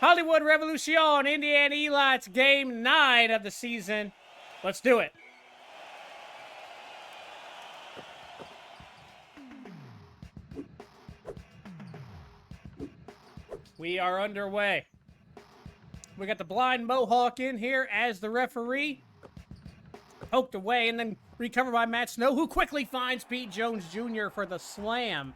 Hollywood Revolucion, Indiana Elites, game 9 of the season. Let's do it. We are underway. We got the blind Mohawk in here as the referee. Poked away and then recovered by Matt Snow, who quickly finds Pete Jones Jr. for the slam.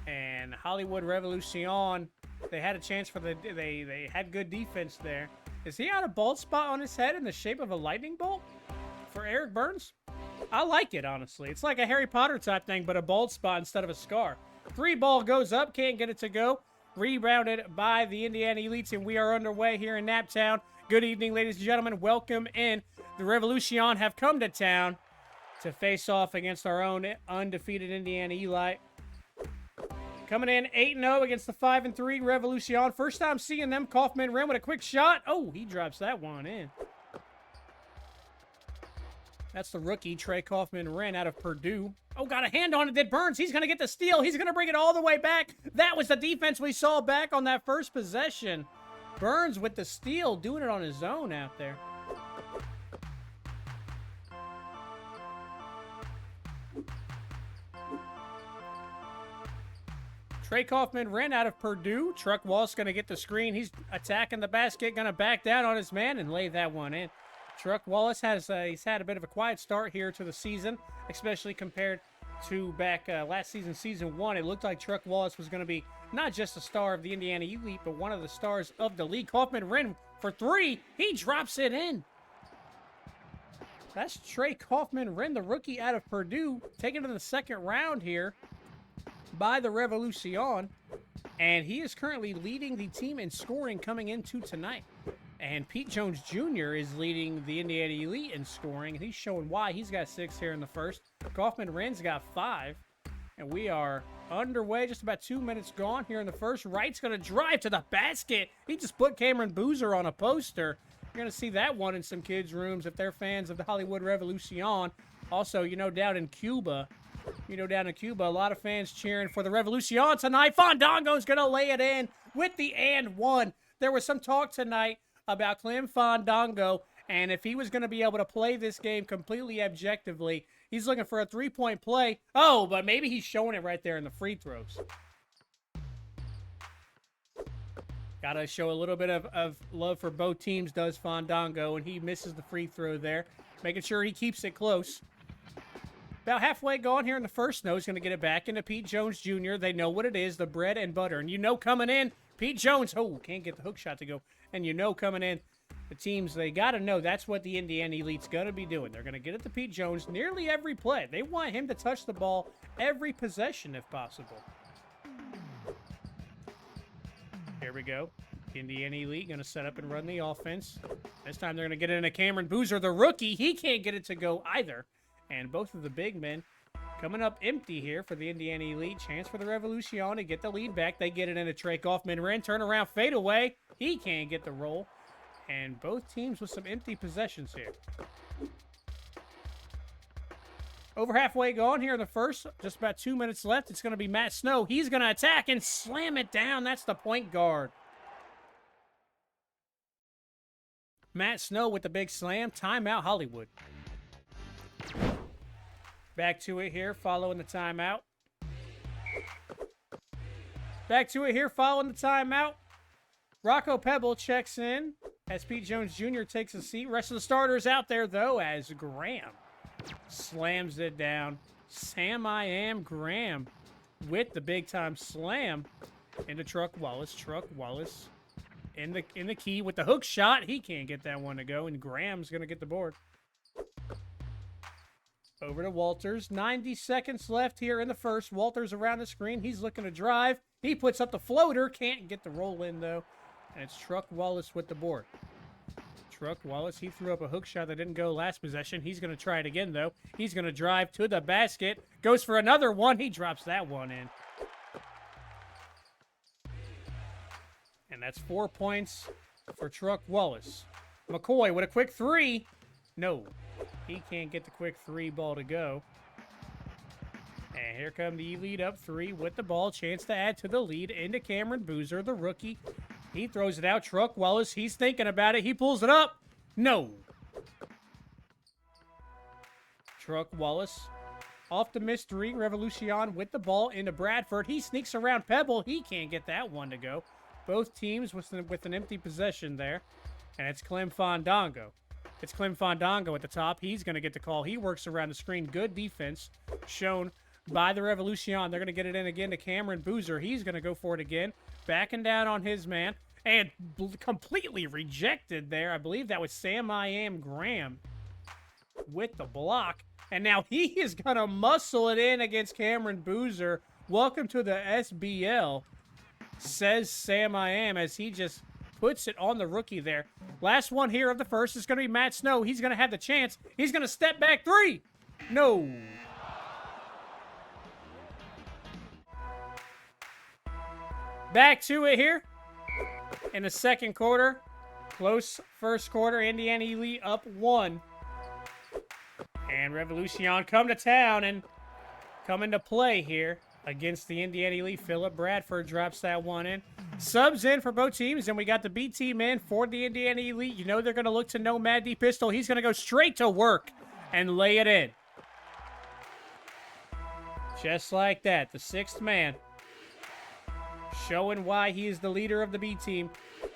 And Hollywood Revolucion, they had a chance for the... They had good defense there. Is he on a bald spot on his head in the shape of a lightning bolt for Eric Burns? I like it, honestly. It's like a Harry Potter type thing, but a bald spot instead of a scar. 3 ball goes up, can't get it to go. Rebounded by the Indiana Elites, and we are underway here in Naptown. Good evening, ladies and gentlemen. Welcome in. The Revolution have come to town to face off against our own undefeated Indiana Elite. Coming in 8-0 against the 5-3 Revolution. First time seeing them. Kaufman rim with a quick shot. Oh, he drops that one in. That's the rookie, Trey Kaufman-Wren out of Purdue. Oh, got a hand on it, did Burns. He's going to get the steal. He's going to bring it all the way back. That was the defense we saw back on that first possession. Burns with the steal, doing it on his own out there. Trey Kaufman-Wren out of Purdue. Truck Wallace going to get the screen. He's attacking the basket, going to back down on his man and lay that one in. Truck Wallace he's had a bit of a quiet start here to the season, especially compared to back last season, season 1. It looked like Truck Wallace was going to be not just a star of the Indiana Elite, but one of the stars of the league. Kaufman-Wren for 3. He drops it in. That's Trey Kaufman-Wren, the rookie out of Purdue, taken to the second round here by the Revolucion. And he is currently leading the team in scoring coming into tonight. And Pete Jones Jr. is leading the Indiana Elite in scoring. And he's showing why. He's got 6 here in the first. Kaufman-Wren's got 5. And we are underway. Just about 2 minutes gone here in the first. Wright's going to drive to the basket. He just put Cameron Boozer on a poster. You're going to see that one in some kids' rooms if they're fans of the Hollywood Revolucion. Also, you know, down in Cuba, a lot of fans cheering for the Revolucion tonight. Fandango's going to lay it in with the and one. There was some talk tonight about Clem Fandango, and if he was going to be able to play this game completely objectively, he's looking for a three-point play. Oh, but maybe he's showing it right there in the free throws. Got to show a little bit of love for both teams, does Fandango, and he misses the free throw there, making sure he keeps it close. About halfway gone here in the first. Snow's going to get it back into Pete Jones Jr. They know what it is, the bread and butter. And you know coming in, Pete Jones, oh, can't get the hook shot to go. And you know coming in, the teams, they got to know that's what the Indiana Elite's going to be doing. They're going to get it to Pete Jones nearly every play. They want him to touch the ball every possession if possible. Here we go. Indiana Elite going to set up and run the offense. This time they're going to get it into Cameron Boozer, the rookie. He can't get it to go either. And both of the big men coming up empty here for the Indiana Elite. Chance for the Revolution to get the lead back. They get it into Trey Kaufman-Wren. Turn around, fade away. He can't get the roll. And both teams with some empty possessions here. Over halfway gone here in the first. Just about 2 minutes left. It's going to be Matt Snow. He's going to attack and slam it down. That's the point guard. Matt Snow with the big slam. Timeout, Hollywood. Back to it here, following the timeout. Rocco Pebble checks in as Pete Jones Jr. takes a seat. Rest of the starters out there, though, as Graham slams it down. Sam I Am Graham with the big-time slam into Truck Wallace. Truck Wallace in the key with the hook shot. He can't get that one to go, and Graham's going to get the board. Over to Walters. 90 seconds left here in the first. Walters around the screen. He's looking to drive. He puts up the floater. Can't get the roll in, though. And it's Truck Wallace with the board. Truck Wallace, he threw up a hook shot that didn't go last possession. He's going to try it again, though. He's going to drive to the basket. Goes for another one. He drops that one in. And that's 4 points for Truck Wallace. McCoy with a quick 3. No. He can't get the quick 3 ball to go. And here come the Elite up 3 with the ball. Chance to add to the lead into Cameron Boozer, the rookie. He throws it out. Truck Wallace, he's thinking about it. He pulls it up. No. Truck Wallace off the mystery. Revolucion with the ball into Bradford. He sneaks around Pebble. He can't get that one to go. Both teams with an empty possession there. And it's Clem Fandango. It's Clem Fandango at the top. He's going to get the call. He works around the screen. Good defense shown by the Revolucion. They're going to get it in again to Cameron Boozer. He's going to go for it again. Backing down on his man. And completely rejected there. I believe that was Sam I Am Graham with the block. And now he is going to muscle it in against Cameron Boozer. Welcome to the SBL, says Sam I Am, as he just puts it on the rookie there. Last one here of the first is going to be Matt Snow. He's going to have the chance. He's going to step back three. No. Back to it here in the second quarter. Close first quarter. Indiana Elite up 1. And Revolucion come to town and come into play here against the Indiana Elite. Philip Bradford drops that one in. Subs in for both teams, and we got the B team in for the Indiana Elite. You know they're going to look to Nomad D Pistol. He's going to go straight to work and lay it in. Just like that, the sixth man. Showing why he is the leader of the B team.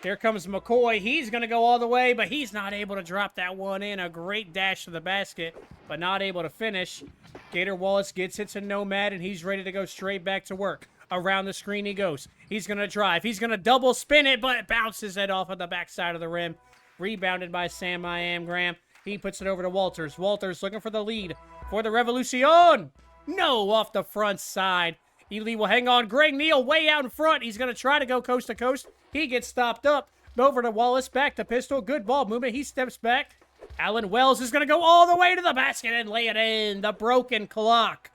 Here comes McCoy. He's going to go all the way, but he's not able to drop that one in. A great dash to the basket, but not able to finish. Gator Wallace gets it to Nomad, and he's ready to go straight back to work. Around the screen he goes. He's going to drive. He's going to double spin it, but it bounces it off of the backside of the rim. Rebounded by Sam I Am Graham. He puts it over to Walters. Walters looking for the lead for the Revolucion. No, off the front side. Elite will hang on. Greg Neal way out in front. He's going to try to go coast to coast. He gets stopped up. Over to Wallace. Back to Pistol. Good ball movement. He steps back. Alan Wells is going to go all the way to the basket and lay it in. The broken clock.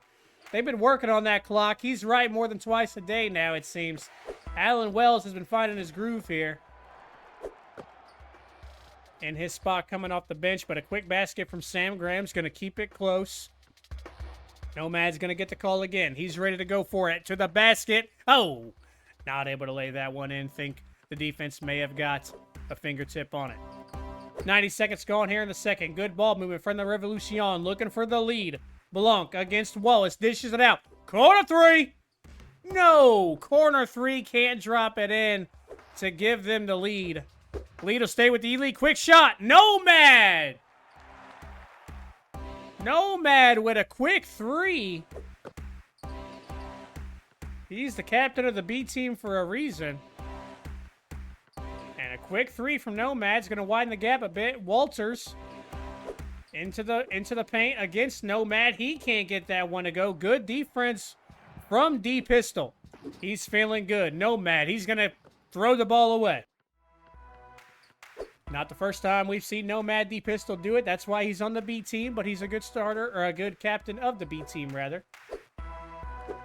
They've been working on that clock. He's right more than twice a day now, it seems. Alan Wells has been finding his groove here. In his spot coming off the bench, but a quick basket from Sam Graham's going to keep it close. Nomad's going to get the call again. He's ready to go for it. To the basket. Oh, not able to lay that one in. Think the defense may have got a fingertip on it. 90 seconds gone here in the second. Good ball movement from the Revolucion. Looking for the lead. Blanc against Wallace. Dishes it out. Corner three. No. Corner three. Can't drop it in to give them the lead. Lead will stay with the Elite. Quick shot. Nomad. Nomad with a quick three. He's the captain of the B team for a reason. And a quick three from Nomad's going to widen the gap a bit. Walters into the paint against Nomad. He can't get that one to go. Good defense from D Pistol. He's feeling good. Nomad, he's going to throw the ball away. Not the first time we've seen Nomad D Pistol do it. That's why he's on the B team, but he's a good starter, or a good captain of the B team, rather.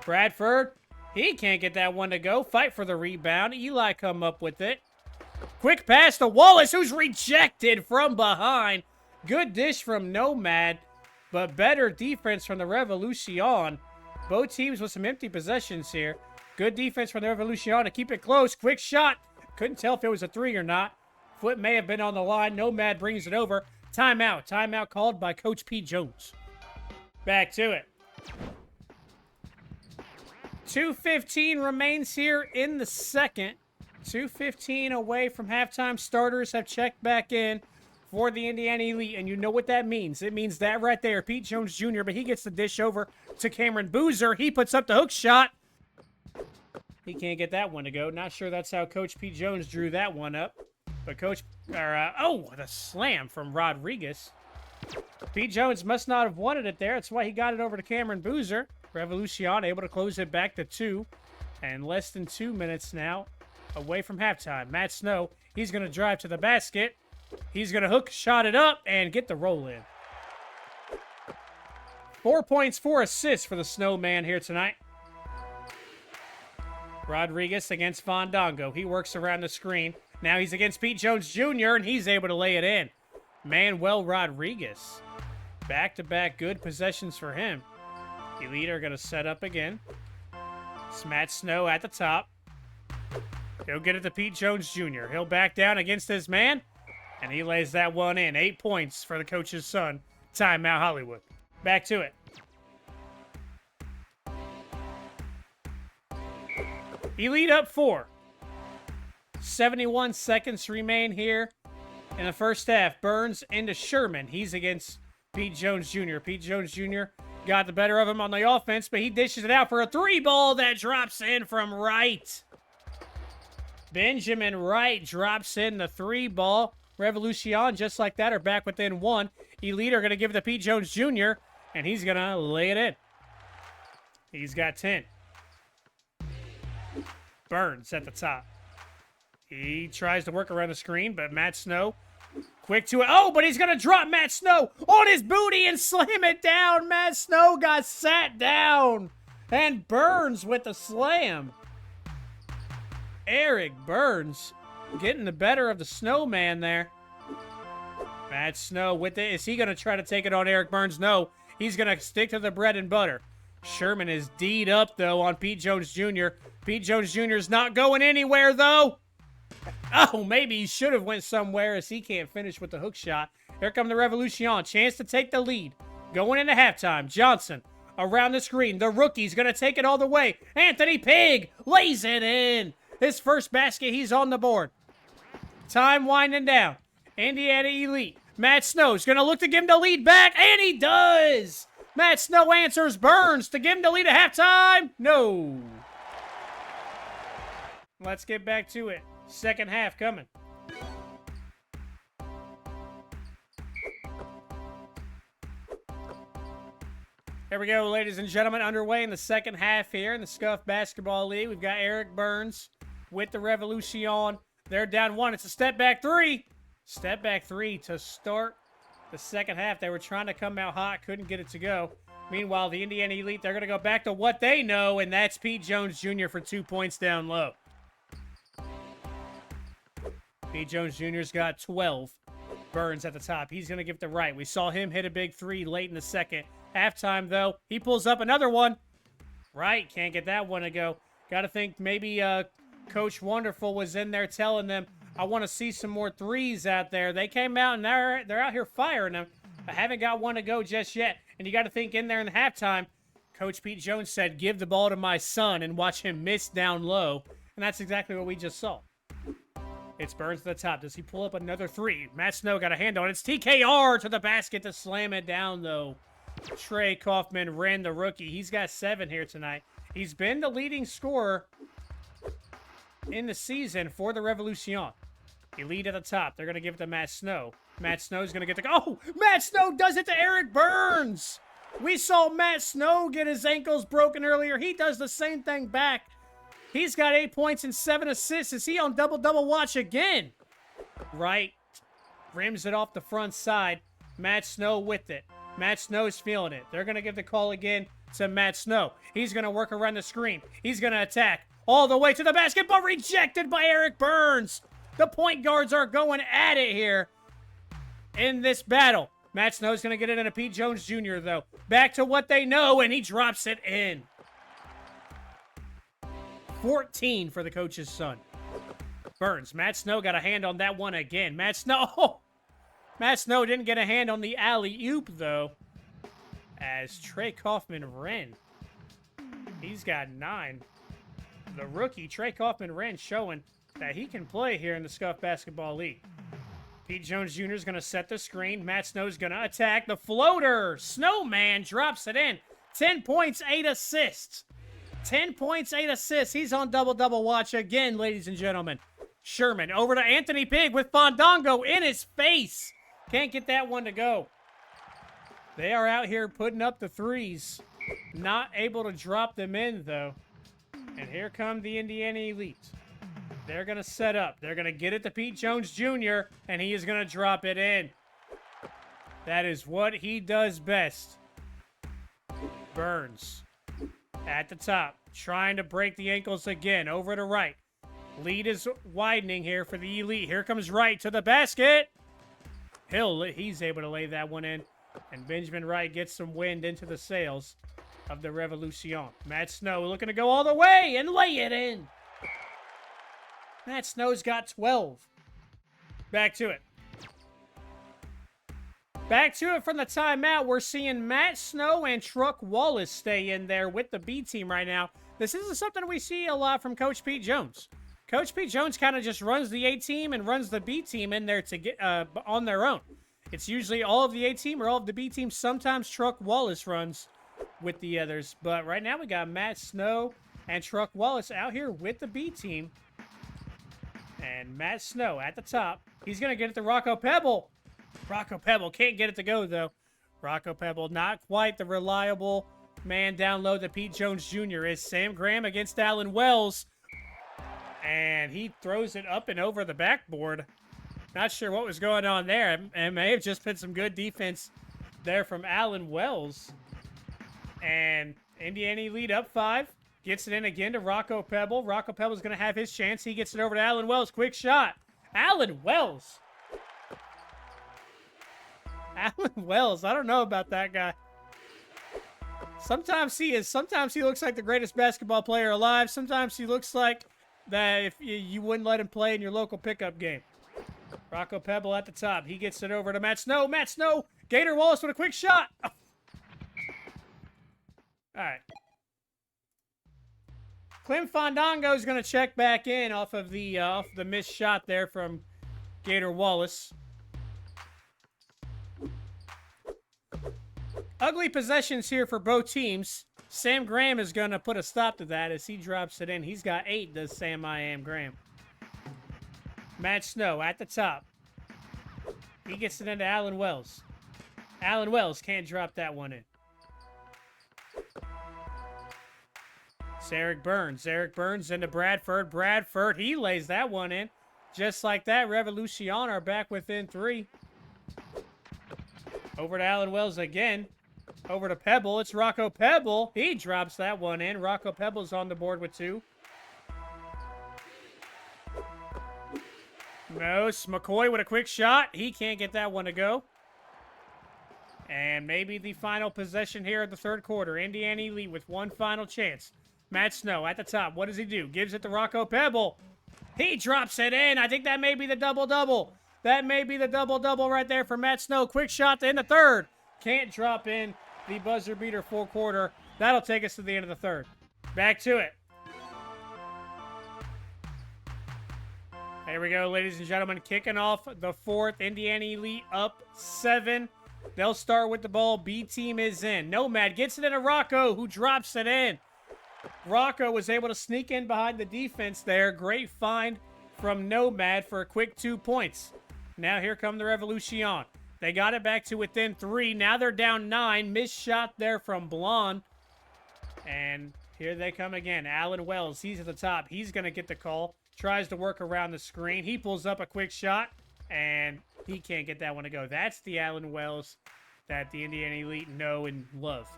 Bradford, he can't get that one to go. Fight for the rebound. Eli come up with it. Quick pass to Wallace, who's rejected from behind. Good dish from Nomad, but better defense from the Revolucion. Both teams with some empty possessions here. Good defense from the Revolucion to keep it close. Quick shot. Couldn't tell if it was a three or not. Foot may have been on the line. Nomad brings it over. Timeout. Timeout called by Coach Pete Jones. Back to it. 2:15 remains here in the second. 2:15 away from halftime. Starters have checked back in for the Indiana Elite, and you know what that means. It means that right there. Pete Jones Jr., but he gets the dish over to Cameron Boozer. He puts up the hook shot. He can't get that one to go. Not sure that's how Coach Pete Jones drew that one up. But the slam from Rodriguez. Pete Jones must not have wanted it there. That's why he got it over to Cameron Boozer. Revolucion able to close it back to 2. And less than 2 minutes now away from halftime. Matt Snow, he's going to drive to the basket. He's going to hook, shot it up, and get the roll in. 4 points, 4 assists for the Snowman here tonight. Rodriguez against Fandango. He works around the screen. Now he's against Pete Jones Jr., and he's able to lay it in. Manuel Rodriguez. Back-to-back good possessions for him. Elite are going to set up again. It's Matt Snow at the top. He'll get it to Pete Jones Jr. He'll back down against his man, and he lays that one in. 8 points for the coach's son. Timeout Hollywood. Back to it. Elite up 4. 71 seconds remain here in the first half. Burns into Sherman. He's against Pete Jones Jr. Pete Jones Jr. got the better of him on the offense, but he dishes it out for a 3-ball that drops in from Wright. Benjamin Wright drops in the 3-ball. Revolucion, just like that, are back within 1. Elite are going to give it to Pete Jones Jr., and he's going to lay it in. He's got 10. Burns at the top. He tries to work around the screen, but Matt Snow, quick to it. Oh, but he's going to drop Matt Snow on his booty and slam it down. Matt Snow got sat down. And Burns with the slam. Eric Burns getting the better of the Snowman there. Matt Snow with it. Is he going to try to take it on Eric Burns? No. He's going to stick to the bread and butter. Sherman is D'd up, though, on Pete Jones Jr. Pete Jones Jr. is not going anywhere, though. Oh, maybe he should have went somewhere as he can't finish with the hook shot. Here come the Revolucion. Chance to take the lead. Going into halftime. Johnson around the screen. The rookie's going to take it all the way. Anthony Pig lays it in. His first basket, he's on the board. Time winding down. Indiana Elite. Matt Snow's going to look to give him the lead back, and he does. Matt Snow answers Burns to give him the lead at halftime. No. Let's get back to it. Second half coming. Here we go, ladies and gentlemen. Underway in the second half here in the Scuffed Basketball League. We've got Eric Burns with the Revolucion. They're down 1. It's a step back 3. Step back 3 to start the second half. They were trying to come out hot, couldn't get it to go. Meanwhile, the Indiana Elite, they're going to go back to what they know, and that's Pete Jones Jr. for 2 points down low. Pete Jones Jr.'s got 12. Burns at the top. He's going to give it to Wright. We saw him hit a big 3 late in the second. Halftime, though, he pulls up another one. Wright can't get that one to go. Got to think maybe Coach Wonderful was in there telling them, I want to see some more threes out there. They came out, and they're out here firing them. I haven't got one to go just yet. And you got to think in there in the halftime, Coach Pete Jones said, give the ball to my son and watch him miss down low. And that's exactly what we just saw. It's Burns to the top. Does he pull up another 3? Matt Snow got a hand on it. It's TKR to the basket to slam it down, though. Trey Kaufman-Renn, the rookie. He's got 7 here tonight. He's been the leading scorer in the season for the Revolucion. Elite at the top. They're going to give it to Matt Snow. Matt Snow's going to get the... Oh! Matt Snow does it to Eric Burns! We saw Matt Snow get his ankles broken earlier. He does the same thing back. He's got 8 points and 7 assists. Is he on double-double watch again? Right. Rims it off the front side. Matt Snow with it. Matt Snow's feeling it. They're going to give the call again to Matt Snow. He's going to work around the screen. He's going to attack all the way to the basket, but rejected by Eric Burns. The point guards are going at it here in this battle. Matt Snow's going to get it into Pete Jones Jr., though. Back to what they know, and he drops it in. 14 for the coach's son. Burns. Matt Snow got a hand on that one again. Matt Snow didn't get a hand on the alley-oop, though. As Trey Kaufman-Renn, he's got 9. The rookie, Trey Kaufman-Renn, showing that he can play here in the Scuffed Basketball League. Pete Jones Jr. is going to set the screen. Matt Snow's going to attack. The floater. Snowman drops it in. 10 points, 8 assists. 10 points, 8 assists. He's on double-double watch again, ladies and gentlemen. Sherman over to Anthony Pig with Fandango in his face. Can't get that one to go. They are out here putting up the threes. Not able to drop them in, though. And here come the Indiana Elite. They're going to set up. They're going to get it to Pete Jones Jr., and he is going to drop it in. That is what he does best. Burns at the top, trying to break the ankles again. Over to Wright. Lead is widening here for the Elite. Here comes Wright to the basket. He's able to lay that one in. And Benjamin Wright gets some wind into the sails of the Revolucion. Matt Snow looking to go all the way and lay it in. Matt Snow's got 12. Back to it. Back to it from the timeout. We're seeing Matt Snow and Truck Wallace stay in there with the B team right now. This isn't something we see a lot from Coach Pete Jones. Coach Pete Jones kind of just runs the A team and runs the B team in there to get on their own. It's usually all of the A team or all of the B team. Sometimes Truck Wallace runs with the others. But right now we got Matt Snow and Truck Wallace out here with the B team. And Matt Snow at the top. He's going to get it to Rocco Pebble. Rocco Pebble can't get it to go, though. Rocco Pebble, not quite the reliable man down low that Pete Jones Jr. is. Sam Graham against Allen Wells. And he throws it up and over the backboard. Not sure what was going on there. It may have just been some good defense there from Allen Wells. And Indiana lead up 5. Gets it in again to Rocco Pebble. Rocco Pebble's going to have his chance. He gets it over to Allen Wells. Quick shot. Allen Wells. Allen Wells. I don't know about that guy. Sometimes he looks like the greatest basketball player alive. Sometimes he looks like that if you wouldn't let him play in your local pickup game. Rocco Pebble at the top. He gets it over to Matt Snow. Matt Snow. Gator Wallace with a quick shot. Oh. All right. Clem Fandango is going to check back in off the missed shot there from Gator Wallace. Ugly possessions here for both teams. Sam Graham is going to put a stop to that as he drops it in. He's got 8, does Sam Graham. Matt Snow at the top. He gets it into Allen Wells. Allen Wells can't drop that one in. Eric Burns. Eric Burns into Bradford. Bradford, he lays that one in. Just like that, Revolucion are back within 3. Over to Allen Wells again. Over to Pebble. It's Rocco Pebble. He drops that one in. Rocco Pebble's on the board with 2. Moose McCoy with a quick shot. He can't get that one to go. And maybe the final possession here of the third quarter. Indiana Elite with one final chance. Matt Snow at the top. What does he do? Gives it to Rocco Pebble. He drops it in. I think that may be the double-double. That may be the double-double right there for Matt Snow. Quick shot to end the third. Can't drop in the buzzer beater full quarter. That'll take us to the end of the third. Back to it. There we go, ladies and gentlemen. Kicking off the fourth. Indiana Elite up 7. They'll start with the ball. B team is in. Nomad gets it into Rocco, who drops it in. Rocco was able to sneak in behind the defense there. Great find from Nomad for a quick 2 points. Now here come the Revolucion. They got it back to within 3. Now they're down 9. Missed shot there from Blonde. And here they come again. Allen Wells, he's at the top. He's going to get the call. Tries to work around the screen. He pulls up a quick shot, and he can't get that one to go. That's the Allen Wells that the Indiana Elite know and love.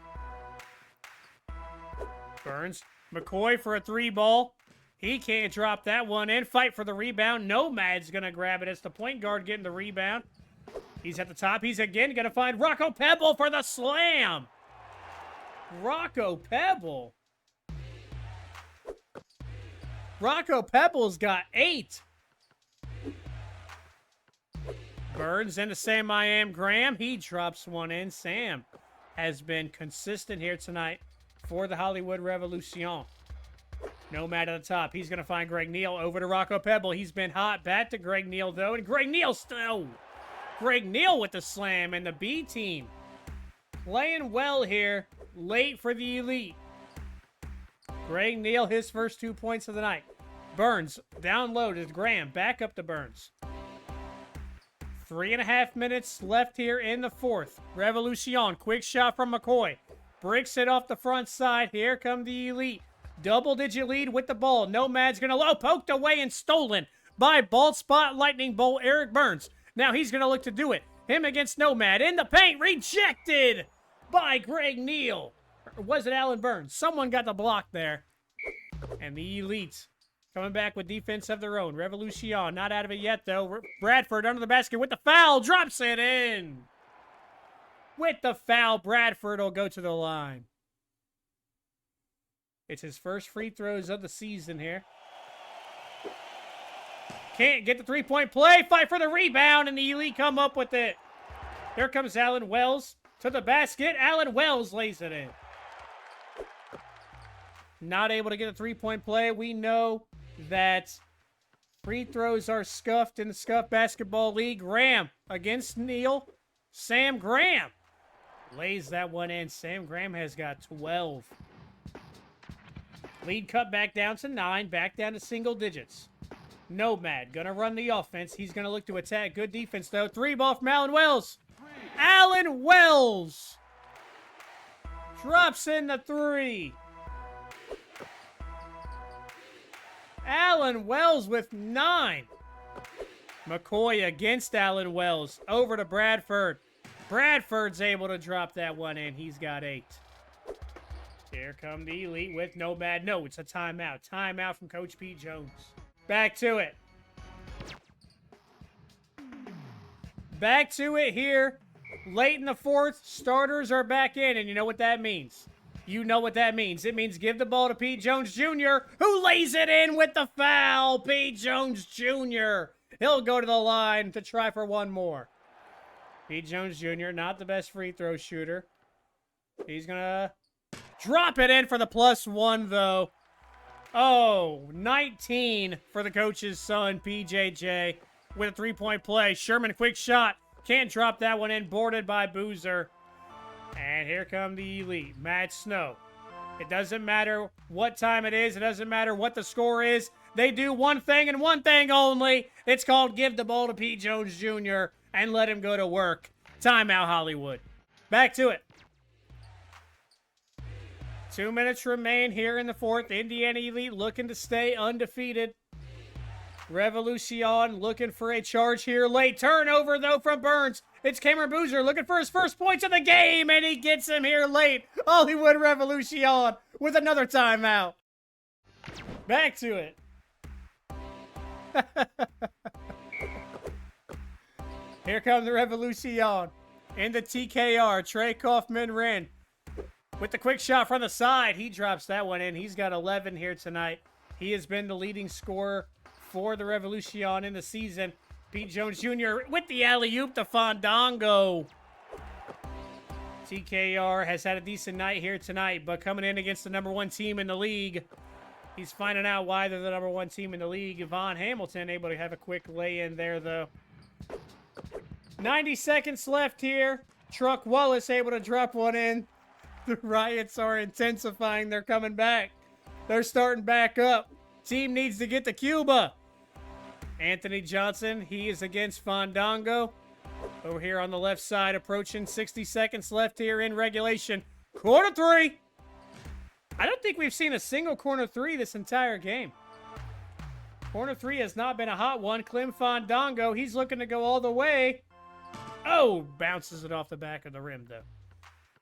Burns. McCoy for a 3 ball. He can't drop that one in. Fight for the rebound. Nomad's going to grab it. It's the point guard getting the rebound. He's at the top. He's again going to find Rocco Pebble for the slam. Rocco Pebble. Rocco Pebble's got 8. Burns into Sam Graham. He drops one in. Sam has been consistent here tonight for the Hollywood Revolucion. Nomad at the top. He's going to find Greg Neal over to Rocco Pebble. He's been hot. Back to Greg Neal, though. And Greg Neal still. Greg Neal with the slam. And the B team playing well here. Late for the Elite. Greg Neal, his first 2 points of the night. Burns down low to Graham. Back up to Burns. 3.5 minutes left here in the fourth. Revolucion. Quick shot from McCoy. Bricks it off the front side. Here come the Elite. Double-digit lead with the ball. Nomad's going to low. Poked away and stolen by Bald Spot Lightning Bolt Eric Burns. Now he's going to look to do it. Him against Nomad. In the paint. Rejected by Greg Neal. Or was it Allen Burns? Someone got the block there. And the Elite coming back with defense of their own. Revolucion not out of it yet, though. Bradford under the basket with the foul. Drops it in. With the foul, Bradford will go to the line. It's his first free throws of the season here. can't get the three-point play. Fight for the rebound, and the Elite come up with it. Here comes Allen Wells to the basket. Allen Wells lays it in. Not able to get a three-point play. We know that free throws are scuffed in the Scuffed Basketball League. Graham against Neal. Sam Graham lays that one in. Sam Graham has got 12. Lead cut back down to 9. Back down to single digits. Nomad gonna run the offense. He's gonna look to attack. Good defense, though. Three ball from Allen Wells. Allen Wells drops in the three. Allen Wells with 9. McCoy against Allen Wells. Over to Bradford. Bradford's able to drop that one in. He's got 8. Here come the Elite with Nomad. No, it's a timeout. Timeout from Coach Pete Jones. Back to it. Back to it here. Late in the fourth, starters are back in, and you know what that means. You know what that means. It means give the ball to Pete Jones Jr., who lays it in with the foul. Pete Jones Jr. He'll go to the line to try for one more. Pete Jones Jr., not the best free throw shooter. He's going to drop it in for the +1, though. Oh, 19 for the coach's son, PJJ, with a three-point play. Sherman, quick shot. Can't drop that one in. Boarded by Boozer. And here come the Elite. Matt Snow. It doesn't matter what time it is. It doesn't matter what the score is. They do one thing and one thing only. It's called give the ball to Pete Jones Jr. and let him go to work. Timeout, Hollywood. Back to it. 2 minutes remain here in the fourth. Indiana Elite looking to stay undefeated. Revolucion looking for a charge here late. Turnover, though, from Burns. It's Cameron Boozer looking for his first points of the game, and he gets him here late. Hollywood Revolucion with another timeout. Back to it. Here comes the Revolucion in the TKR. Trey Kaufman-Wren with the quick shot from the side. He drops that one in. He's got 11 here tonight. He has been the leading scorer for the Revolucion in the season. Pete Jones Jr. with the alley-oop to Fandango. TKR has had a decent night here tonight, but coming in against the #1 team in the league, he's finding out why they're the #1 team in the league. Von Hamilton able to have a quick lay-in there, though. 90 seconds left here. Truck Wallace able to drop one in. The riots are intensifying. They're coming back. They're starting back up. Team needs to get to Cuba. Anthony Johnson, he is against Fandango. Over here on the left side, approaching 60 seconds left here in regulation. Corner 3. I don't think we've seen a single corner 3 this entire game. Corner 3 has not been a hot one. Clem Fandango, he's looking to go all the way. Oh, bounces it off the back of the rim, though.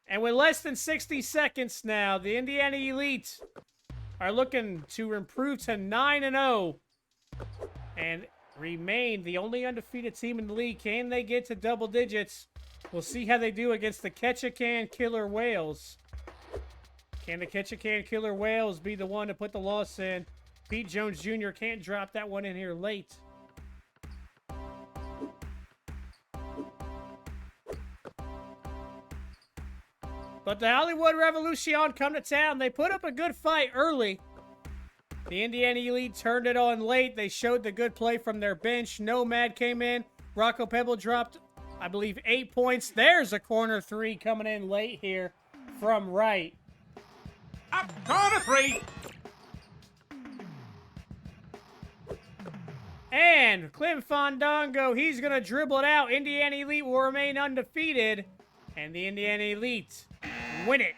And with less than 60 seconds now, the Indiana Elite are looking to improve to 9-0 and remain the only undefeated team in the league. Can they get to double digits? We'll see how they do against the Ketchikan Killer Whales. Can the Ketchikan Killer Whales be the one to put the loss in? Pete Jones Jr. can't drop that one in here late. But the Hollywood Revolucion come to town. They put up a good fight early. The Indiana Elite turned it on late. They showed the good play from their bench. Nomad came in. Rocco Pebble dropped, I believe, 8 points. There's a corner 3 coming in late here from right. Up, corner 3. And Clem Fandango, he's going to dribble it out. Indiana Elite will remain undefeated. And the Indiana Elite win it.